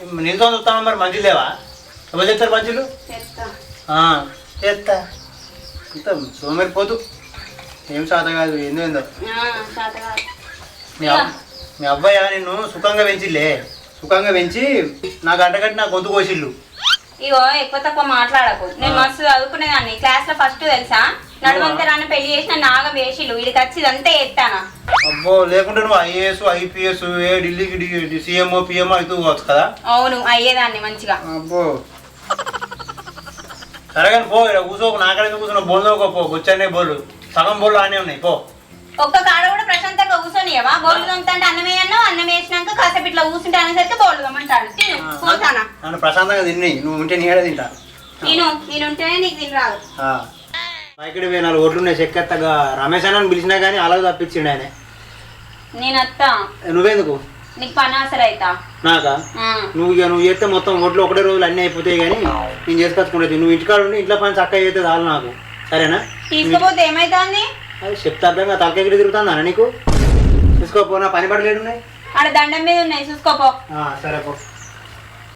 నిల్చొని చూస్తాను మరి మంచిలు లేవా? ఎవరు చెప్తారు మంచిలు? చేస్తా ఇంత సోమరిపోతు ఏం శాత కాదు ఏందో మీ అబ్బాయి నిన్ను సుఖంగా పెంచిలే, సుఖంగా పెంచి నాకు అడ్డగట్టి నా గొంతు కోసిళ్ళు. ఇగో ఎక్కువ తక్కువ మాట్లాడకు. నేను మస్తు చదువుకునేదాన్ని, క్లాస్ లో ఫస్ట్ తెలుసా. నడువంతరాన్ని పెళ్లి చేసిన నాగం వేసిళ్ళు, వీడికి వచ్చి ఇదంతా ఎత్తానా. అబ్బో లేకుంటే నువ్వు ఐఏఎస్ ఐపీఎస్ ఢిల్లీకి సీఎంఓ పిఎంఓ అవుతూ కదా. అవును అయ్యేదాన్ని మంచిగా. అబ్బో సరే కానీ పో, ఇక్కడ కూర్చోకు, నాకడే కూర్చున్నావు. బోల్దోకో పో, వచ్చానే బోళ్ళు సగం బోళ్ళు ఆనే ఉన్నాయి పో. ఒక్క కాడ కూడా ప్రశాంతంగా కూర్చొనియవా? బోర్డు తోముతుంటే అన్నం వేయన్నావు, అన్నం వేసినాక కాసేపు ఇట్లా కూర్చుంటే అనేసరికి బోర్డు తోమంటాడు. తిను పోతానా. నన్ను ప్రశాంతంగా తిని, నువ్వు ఉంటే నీడే తింటా. నేనుంటేనే నీకు తిని రాదు. ఇక్కడ 4 ఓట్లు ఉన్నాయి చెక్కెత్తగా. రమేష్ అన్న పిలిచినా కానీ అలాగే తప్పించిండు ఆయన. నేనత్తా నువ్వెందుకు? నీకు పని ఆసర అవుతా నాకా? నువ్వు చేస్తే మొత్తం ఓట్లు ఒకటే రోజులు అన్నీ అయిపోతాయి కానీ నేను చేసుకొచ్చుకుంటుంది. నువ్వు ఇంటికాడ ఉండి ఇంట్లో పని చక్కగా చేస్తే చాలు నాకు, సరేనా? తీసుకుపోతే ఏమైతుంది? అది చెప్తా అర్థంగా తలకెక్కడి తిరుగుతుందా నీకు? చూసుకోపో, నా పని పడలేడు ఉన్నాయి ఆడ దండం మీద ఉన్నాయి చూసుకోపో. సరే పో.